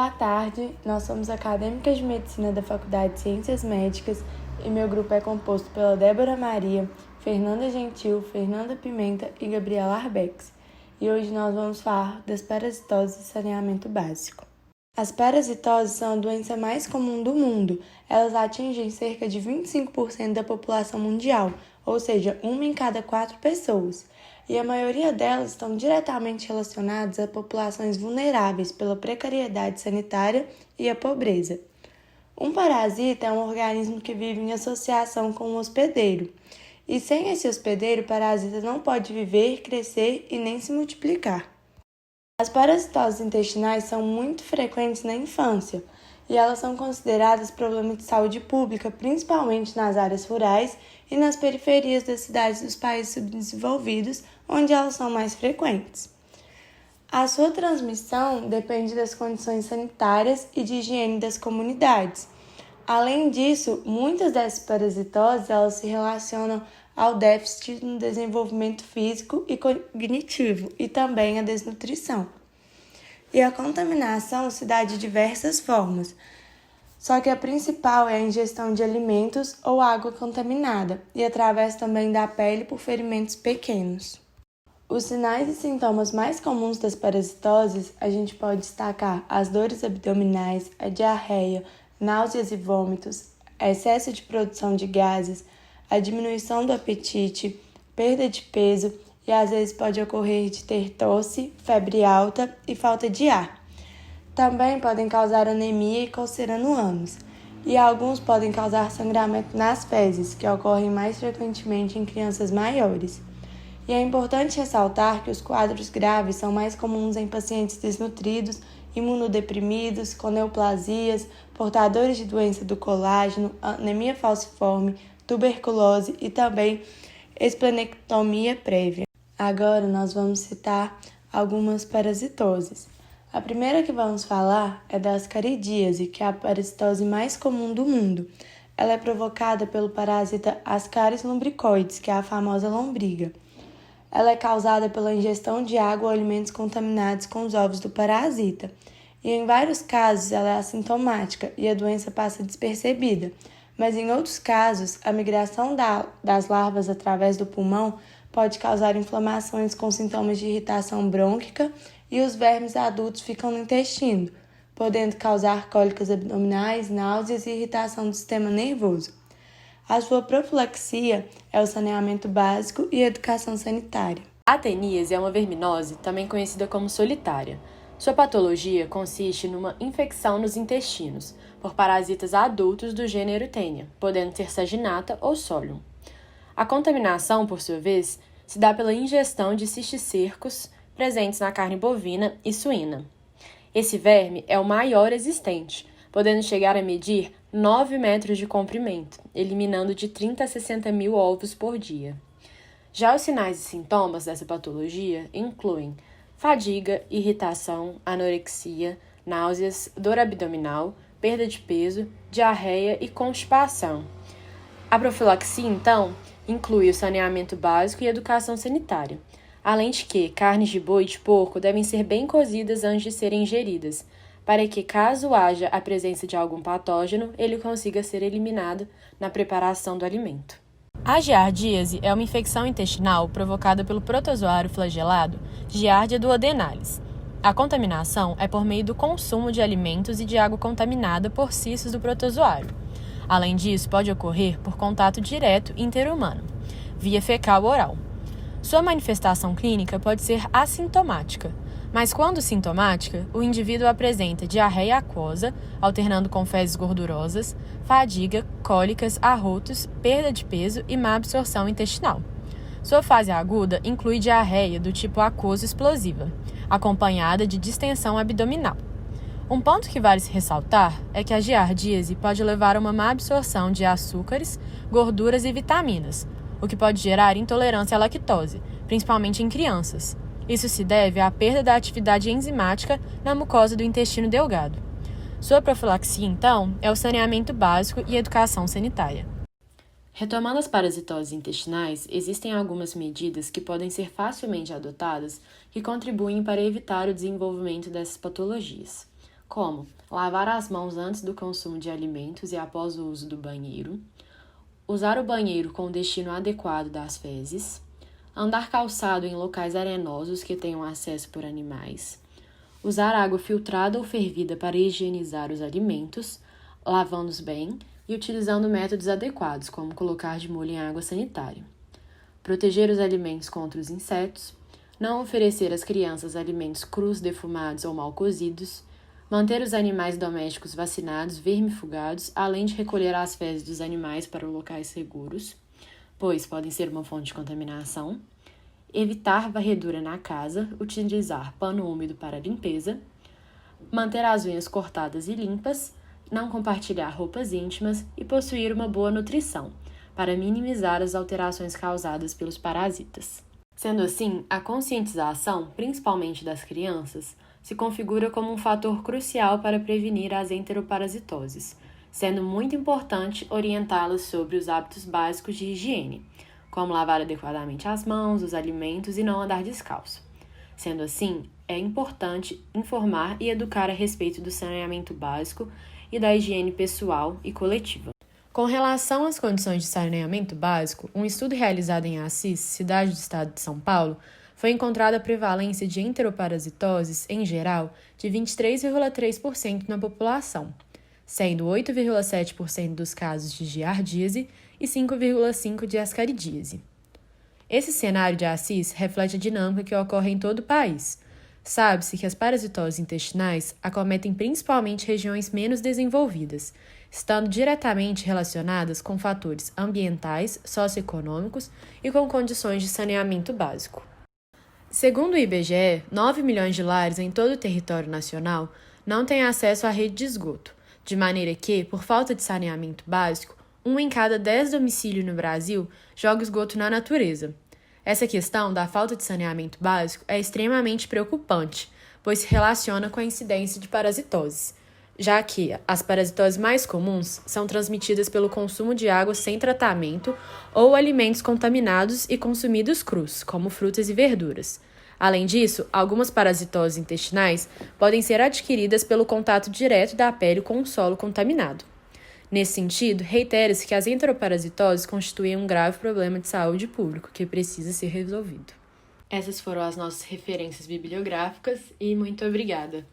Boa tarde, nós somos acadêmicas de medicina da Faculdade de Ciências Médicas e meu grupo é composto pela Débora Maria, Fernanda Gentil, Fernanda Pimenta e Gabriela Arbex. E hoje nós vamos falar das parasitoses e saneamento básico. As parasitoses são a doença mais comum do mundo. Elas atingem cerca de 25% da população mundial, ou seja, 1 em cada 4 pessoas. E a maioria delas estão diretamente relacionadas a populações vulneráveis pela precariedade sanitária e a pobreza. Um parasita é um organismo que vive em associação com um hospedeiro. E sem esse hospedeiro, o parasita não pode viver, crescer e nem se multiplicar. As parasitoses intestinais são muito frequentes na infância e elas são consideradas problema de saúde pública, principalmente nas áreas rurais e nas periferias das cidades dos países subdesenvolvidos, onde elas são mais frequentes. A sua transmissão depende das condições sanitárias e de higiene das comunidades. Além disso, muitas dessas parasitoses elas se relacionam ao déficit no desenvolvimento físico e cognitivo e também à desnutrição. E a contaminação se dá de diversas formas, só que a principal é a ingestão de alimentos ou água contaminada e através também da pele por ferimentos pequenos. Os sinais e sintomas mais comuns das parasitoses a gente pode destacar as dores abdominais, a diarreia, náuseas e vômitos, excesso de produção de gases, a diminuição do apetite, perda de peso e às vezes pode ocorrer de ter tosse, febre alta e falta de ar. Também podem causar anemia e coceira no ânus, e alguns podem causar sangramento nas fezes, que ocorrem mais frequentemente em crianças maiores. E é importante ressaltar que os quadros graves são mais comuns em pacientes desnutridos, imunodeprimidos, com neoplasias, portadores de doença do colágeno, anemia falciforme, tuberculose e também esplenectomia prévia. Agora nós vamos citar algumas parasitoses. A primeira que vamos falar é da ascaridíase, que é a parasitose mais comum do mundo. Ela é provocada pelo parasita Ascaris lumbricoides, que é a famosa lombriga. Ela é causada pela ingestão de água ou alimentos contaminados com os ovos do parasita. E em vários casos ela é assintomática e a doença passa despercebida. Mas em outros casos, a migração das larvas através do pulmão pode causar inflamações com sintomas de irritação brônquica e os vermes adultos ficam no intestino, podendo causar cólicas abdominais, náuseas e irritação do sistema nervoso. A sua profilaxia é o saneamento básico e a educação sanitária. A teníase é uma verminose, também conhecida como solitária. Sua patologia consiste numa infecção nos intestinos por parasitas adultos do gênero Taenia, podendo ser saginata ou solium. A contaminação, por sua vez, se dá pela ingestão de cisticercos presentes na carne bovina e suína. Esse verme é o maior existente, podendo chegar a medir 9 metros de comprimento, eliminando de 30 a 60 mil ovos por dia. Já os sinais e sintomas dessa patologia incluem fadiga, irritação, anorexia, náuseas, dor abdominal, perda de peso, diarreia e constipação. A profilaxia, então, inclui o saneamento básico e educação sanitária, além de que carnes de boi e de porco devem ser bem cozidas antes de serem ingeridas, para que, caso haja a presença de algum patógeno, ele consiga ser eliminado na preparação do alimento. A giardíase é uma infecção intestinal provocada pelo protozoário flagelado Giardia duodenalis. A contaminação é por meio do consumo de alimentos e de água contaminada por cistos do protozoário. Além disso, pode ocorrer por contato direto interhumano, via fecal oral. Sua manifestação clínica pode ser assintomática, mas quando sintomática, o indivíduo apresenta diarreia aquosa, alternando com fezes gordurosas, fadiga, cólicas, arrotos, perda de peso e má absorção intestinal. Sua fase aguda inclui diarreia do tipo aquoso explosiva, acompanhada de distensão abdominal. Um ponto que vale se ressaltar é que a giardíase pode levar a uma má absorção de açúcares, gorduras e vitaminas, o que pode gerar intolerância à lactose, principalmente em crianças. Isso se deve à perda da atividade enzimática na mucosa do intestino delgado. Sua profilaxia, então, é o saneamento básico e educação sanitária. Retomando as parasitoses intestinais, existem algumas medidas que podem ser facilmente adotadas que contribuem para evitar o desenvolvimento dessas patologias, como lavar as mãos antes do consumo de alimentos e após o uso do banheiro, usar o banheiro com o destino adequado das fezes, andar calçado em locais arenosos que tenham acesso por animais, usar água filtrada ou fervida para higienizar os alimentos, lavando-os bem e utilizando métodos adequados, como colocar de molho em água sanitária. Proteger os alimentos contra os insetos, não oferecer às crianças alimentos crus, defumados ou mal cozidos, manter os animais domésticos vacinados, vermifugados, além de recolher as fezes dos animais para locais seguros, pois podem ser uma fonte de contaminação, evitar varredura na casa, utilizar pano úmido para limpeza, manter as unhas cortadas e limpas, não compartilhar roupas íntimas e possuir uma boa nutrição, para minimizar as alterações causadas pelos parasitas. Sendo assim, a conscientização, principalmente das crianças, se configura como um fator crucial para prevenir as enteroparasitoses, sendo muito importante orientá-las sobre os hábitos básicos de higiene, como lavar adequadamente as mãos, os alimentos e não andar descalço. Sendo assim, é importante informar e educar a respeito do saneamento básico e da higiene pessoal e coletiva. Com relação às condições de saneamento básico, um estudo realizado em Assis, cidade do estado de São Paulo, foi encontrada a prevalência de enteroparasitoses, em geral, de 23,3% na população, sendo 8,7% dos casos de giardíase e 5,5% de ascaridíase. Esse cenário de Assis reflete a dinâmica que ocorre em todo o país. Sabe-se que as parasitoses intestinais acometem principalmente regiões menos desenvolvidas, estando diretamente relacionadas com fatores ambientais, socioeconômicos e com condições de saneamento básico. Segundo o IBGE, 9 milhões de lares em todo o território nacional não têm acesso à rede de esgoto, de maneira que, por falta de saneamento básico, 1 em cada 10 domicílios no Brasil joga esgoto na natureza. Essa questão da falta de saneamento básico é extremamente preocupante, pois se relaciona com a incidência de parasitoses, já que as parasitoses mais comuns são transmitidas pelo consumo de água sem tratamento ou alimentos contaminados e consumidos crus, como frutas e verduras. Além disso, algumas parasitoses intestinais podem ser adquiridas pelo contato direto da pele com o solo contaminado. Nesse sentido, reitera-se que as enteroparasitoses constituem um grave problema de saúde pública que precisa ser resolvido. Essas foram as nossas referências bibliográficas e muito obrigada!